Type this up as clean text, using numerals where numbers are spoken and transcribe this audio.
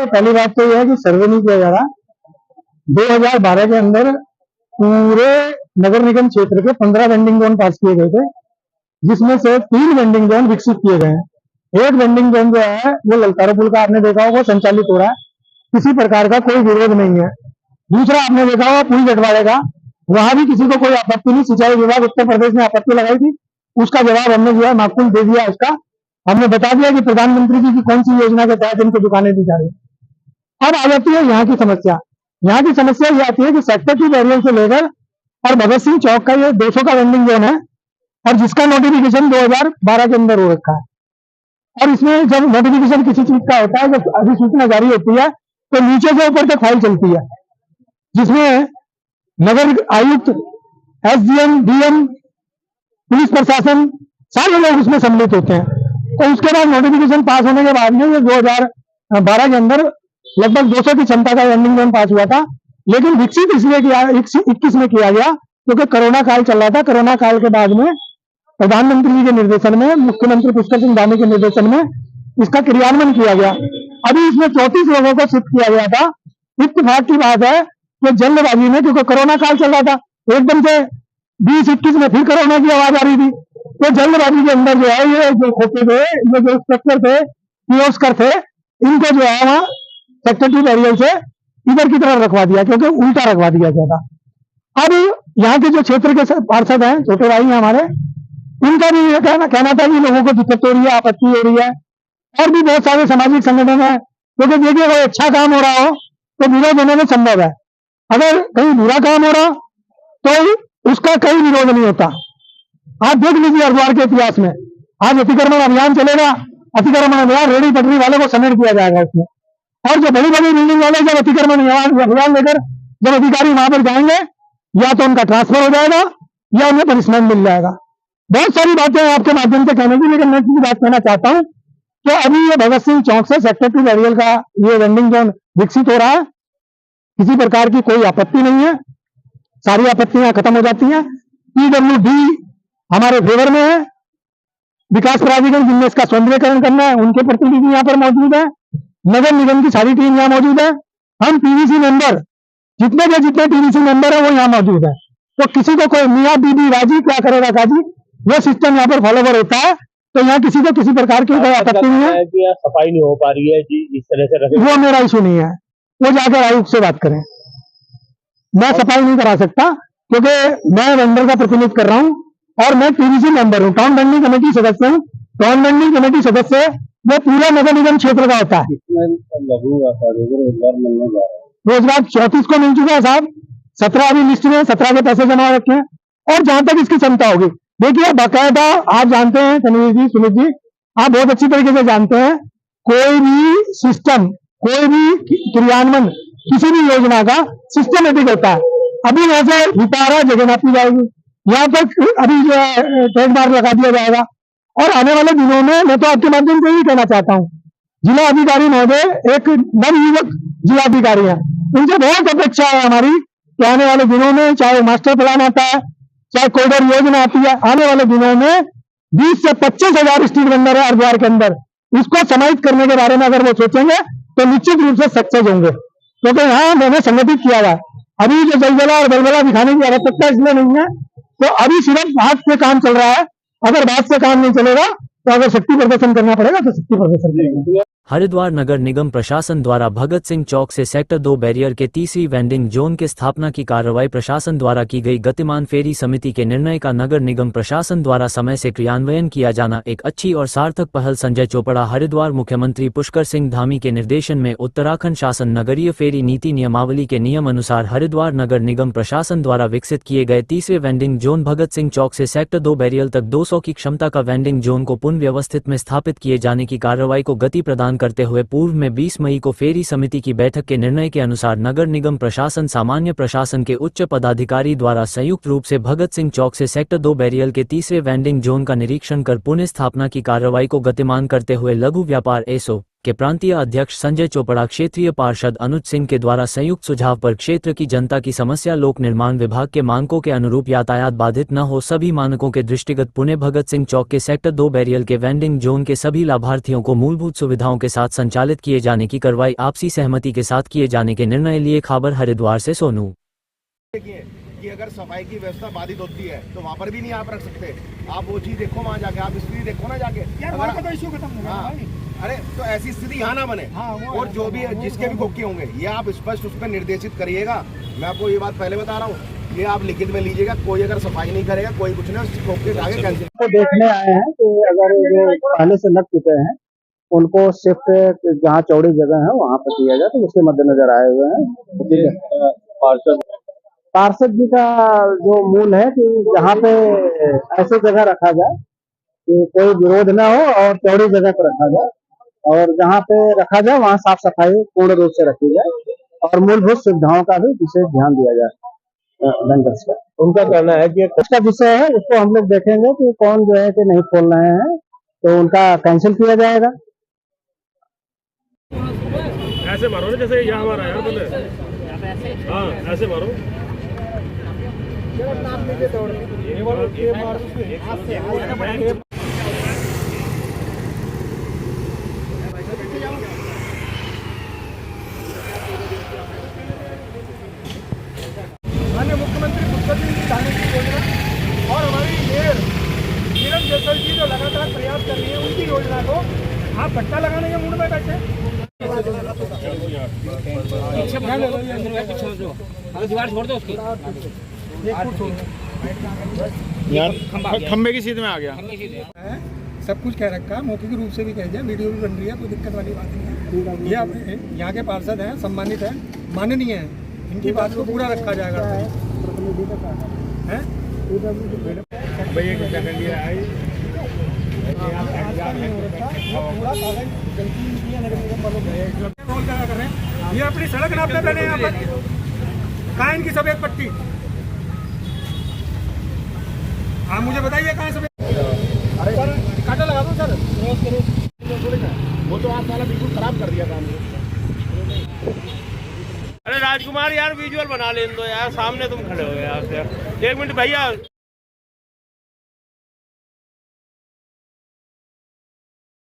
पहली बात तो यह है कि सर्वे नहीं किया जा रहा। 2012 के अंदर पूरे नगर निगम क्षेत्र के 15 वेंडिंग जोन पास किए गए थे, जिसमें से 3 वेंडिंग जोन विकसित किए गए हैं। एक वेंडिंग जोन जो है वो ललकारा पुल का आपने देखा होगा संचालित हो रहा है, किसी प्रकार का कोई विरोध नहीं है। दूसरा आपने देखा होगा पुल जटवाड़े का, वहां भी किसी को कोई आपत्ति नहीं। सिंचाई विभाग उत्तर प्रदेश ने आपत्ति लगाई थी, उसका जवाब हमने जो है माकूल दे दिया। उसका हमने बता दिया कि प्रधानमंत्री जी की कौन सी योजना के तहत इनको दुकानें दी जा रही है। अब आ जाती है यहाँ की समस्या। यहाँ की समस्या ये आती है कि सेक्टर 2 बैरियर से लेकर और भगत सिंह चौक का ये 200 का वेंडिंग जोन है, और जिसका नोटिफिकेशन 2012 के अंदर हो रखा है। और इसमें जब नोटिफिकेशन किसी चीज का होता है, जब अधिसूचना जारी होती है, तो नीचे से ऊपर तक फाइल चलती है, जिसमें नगर आयुक्त, एसडीएम, डीएम, पुलिस प्रशासन सारे लोग उसमें सम्मिलित होते हैं। तो उसके बाद नोटिफिकेशन पास होने के बाद में ये 2012 के अंदर लगभग 200 की क्षमता का वेंडिंग जोन पास हुआ था, लेकिन विकसित इसलिए किया 21 में किया गया क्योंकि कोरोना काल चल रहा था। कोरोना काल के बाद में प्रधानमंत्री जी के निर्देशन में, मुख्यमंत्री पुष्कर सिंह धामी के निर्देशन में इसका क्रियान्वयन किया गया। अभी इसमें 34 लोगों को शिफ्ट किया गया था। इत्तेफाक की बात है कि जल्दबाजी में, क्योंकि कोरोना काल चल रहा था, एकदम से 20-21 में फिर कोरोना की आवाज आ रही थी, तो जल्दबाजी के अंदर जो है ये जो खोखे थे, ये जो इंस्पेक्टर थे, कियोस्कर थे, इनको जो है वहां सेक्टर 2 बैरियर से इधर की तरफ रखवा दिया, क्योंकि उल्टा रखवा दिया गया था। अब यहाँ के जो क्षेत्र के पार्षद हैं, छोटे भाई हैं हमारे, इनका भी ये कहना था कि लोगों को दिक्कत हो रही है, आपत्ति हो रही है, और भी बहुत सारे सामाजिक संगठन है, क्योंकि देखिए कोई अच्छा काम हो रहा हो तो विरोध होने में संभव है। अगर कहीं बुरा काम हो रहा तो उसका कोई विरोध नहीं होता। आप देख लीजिए हरिद्वार के इतिहास में, आज अतिक्रमण अभियान चलेगा, अतिक्रमण अभियान रेहड़ी पटरी वाले को समेट दिया जाएगा इसमें, और जो बड़ी बड़ी बिल्डिंग वाले जब अतिक्रमण अभियान लेकर जब अधिकारी वहां पर जाएंगे, या तो उनका ट्रांसफर हो जाएगा या उन्हें पनिशमेंट मिल जाएगा। बहुत सारी बातें आपके माध्यम से कहने की, लेकिन मैं एक बात कहना चाहता हूं कि अभी ये भगत सिंह चौक से सेक्टर 2 बैरियर का ये वेंडिंग जोन विकसित हो रहा है, किसी प्रकार की कोई आपत्ति नहीं है, सारी आपत्तियां खत्म हो जाती हैं। पीडब्ल्यूडी हमारे फेवर में है, विकास प्राधिकरण जिनमें इसका सौंदर्यकरण करना है उनके प्रतिनिधि यहाँ पर मौजूद है, नगर निगम की सारी टीम यहाँ मौजूद है, हम पीवीसी मेंबर जितने पीवीसी मेंबर है वो यहाँ मौजूद है। तो किसी को कोई मियाँ बीबी राजी क्या करेगा काजी, वो सिस्टम यहाँ पर फॉलोवर होता है। तो यहाँ किसी को किसी प्रकार की कोई आपत्ति नहीं है कि सफाई नहीं हो पा रही है जी, इस तरह से रखे, वो मेरा इशू नहीं है, वो जाकर आयुक्त से बात करें। मैं सफाई नहीं करा सकता क्योंकि मैं वेंडर का प्रतिनिधित्व कर रहा हूँ, और मैं पीवीसी मेंबर हूँ, टाउन वेंडिंग कमेटी सदस्य हूँ। टाउन वेंडिंग कमेटी सदस्य वो पूरा नगर निगम क्षेत्र का होता है। रोजगार 34 को मिल चुका है साहब, 17 अभी लिस्ट में, 17 के पैसे जमा रखे हैं, और जहां तक इसकी क्षमता होगी। देखिए बाकायदा आप जानते हैं तनवीर जी, सुमित जी, आप बहुत अच्छी तरीके से जानते हैं, कोई भी सिस्टम, कोई भी क्रियान्वयन किसी भी योजना का सिस्टमेटिक होता है। अभी वैसे वितारा जगह नापी जाएगी, यहाँ तक अभी जो है टैग मार्क लगा दिया जाएगा, और आने वाले दिनों में मैं तो आपके माध्यम से ही कहना चाहता हूँ, जिला अधिकारी महोदय एक नवयुवक जिला अधिकारी है, उनसे बहुत अपेक्षा है हमारी कि आने वाले दिनों में, चाहे मास्टर प्लान आता है, चाहे कोडर योजना आती है, आने वाले दिनों में 20 से 25 हजार स्ट्रीट वेंडर है हरिद्वार के अंदर, इसको समाहित करने के बारे में अगर वो सोचेंगे तो निश्चित रूप से सक्सेस होंगे। क्योंकि यहाँ मैंने संगठित किया हुआ है, अभी जो जलजला और बलबला दिखाने की आवश्यकता इसलिए नहीं है, तो अभी सिर्फ बात से काम चल रहा है। अगर बात से काम नहीं चलेगा तो अगर शक्ति प्रदर्शन करना पड़ेगा तो शक्ति प्रदर्शन करेंगे। हरिद्वार नगर निगम प्रशासन द्वारा भगत सिंह चौक से सेक्टर 2 बैरियर के तीसरी वेंडिंग जोन के स्थापना की कार्रवाई प्रशासन द्वारा की गई गतिमान फेरी समिति के निर्णय का नगर निगम प्रशासन द्वारा समय से क्रियान्वयन किया जाना एक अच्छी और सार्थक पहल। संजय चोपड़ा, हरिद्वार। मुख्यमंत्री पुष्कर सिंह धामी के निर्देशन में उत्तराखंड शासन नगरीय फेरी नीति नियमावली के नियम अनुसार हरिद्वार नगर निगम प्रशासन द्वारा विकसित किए गए तीसरे वेंडिंग जोन भगत सिंह चौक से सेक्टर 2 बैरियर तक 200 की क्षमता का वेंडिंग जोन को पुनः व्यवस्थित में स्थापित किए जाने की कार्रवाई को गति प्रदान करते हुए पूर्व में 20 मई को फेरी समिति की बैठक के निर्णय के अनुसार नगर निगम प्रशासन सामान्य प्रशासन के उच्च पदाधिकारी द्वारा संयुक्त रूप से भगत सिंह चौक से सेक्टर 2 बैरियर के तीसरे वेंडिंग जोन का निरीक्षण कर पुनः स्थापना की कार्रवाई को गतिमान करते हुए लघु व्यापार एसओ के प्रांतीय अध्यक्ष संजय चोपड़ा, क्षेत्रीय पार्षद अनुज सिंह के द्वारा संयुक्त सुझाव पर क्षेत्र की जनता की समस्या लोक निर्माण विभाग के मानकों के अनुरूप यातायात बाधित न हो, सभी मानकों के दृष्टिगत पुणे भगत सिंह चौक के सेक्टर 2 बैरियर के वेंडिंग जोन के सभी लाभार्थियों को मूलभूत सुविधाओं के साथ संचालित किए जाने की कार्रवाई आपसी सहमति के साथ किए जाने के निर्णय लिए। खबर हरिद्वार से सोनू। देखिए कि अगर सफाई की व्यवस्था बाधित होती है तो वहाँ पर भी नहीं आप रख सकते। आप वो चीज देखो वहाँ जाके, आप स्थिति देखो ना जाके यार, वहाँ का तो इशू खत्म हो गया भाई। अरे तो ऐसी स्थिति यहाँ ना बने। और जो भी जिसके भी खोखे होंगे ये आप स्पष्ट उस पर निर्देशित करिएगा। मैं आपको ये बात पहले बता रहा हूँ, ये आप लिखित में लीजिएगा। कोई अगर सफाई नहीं करेगा, कोई कुछ नहीं, उस खोखे आगे कैंसिल। तो देखने आए हैं कि अगर जो पहले से लग चुके हैं उनको शिफ्ट जहाँ चौड़ी जगह है वहाँ पर किया जाए, तो उसके मद्देनजर आए हुए हैं। पार्षद जी का जो मूल है कि जहाँ पे ऐसे जगह रखा जाए कि कोई विरोध ना हो और चौड़ी जगह पर रखा जाए, और जहाँ पे रखा जाए वहाँ साफ सफाई पूर्ण रूप से रखी जाए और मूलभूत सुविधाओं का भी विशेष ध्यान दिया जाए। वेंडर्स का उनका कहना है कि उसका विषय है, उसको हम लोग देखेंगे कि कौन जो है कि नहीं खोल रहे हैं तो उनका कैंसिल किया जाएगा। ऐसे मारो ना जैसे यहाँ हमारा यार बोले, हाँ ऐसे मारो। माननीय मुख्यमंत्री पुष्कर सिंह जी जाने की योजना और हमारी मेयर नीरज जैसवाल जी जो लगातार प्रयास कर रही है, उनकी योजना को आप पट्टा लगाने के मूड में बैठे। दीवार छोड़ दो उसकी, खंबे की सीध में आ गया। सब कुछ कह रखा है, मौखिक रूप से भी कह दिया, वीडियो भी बन रही है, कोई दिक्कत वाली बात नहीं है। ये आप यहाँ के पार्षद हैं, सम्मानित हैं, माननीय हैं, इनकी बात को पूरा रखा जाएगा। ये अपनी सड़क नापते पहले यहाँ पर कहाँ इनकी सफेद पट्टी? आप मुझे बताइए कहाँ सफेद? सर कांटा लगा दो सर, वो तो आप साला बिल्कुल खराब कर दिया काम। अरे राजकुमार यार विजुअल बना लेने दो यार, सामने तुम खड़े हो यार। 1 मिनट भैया।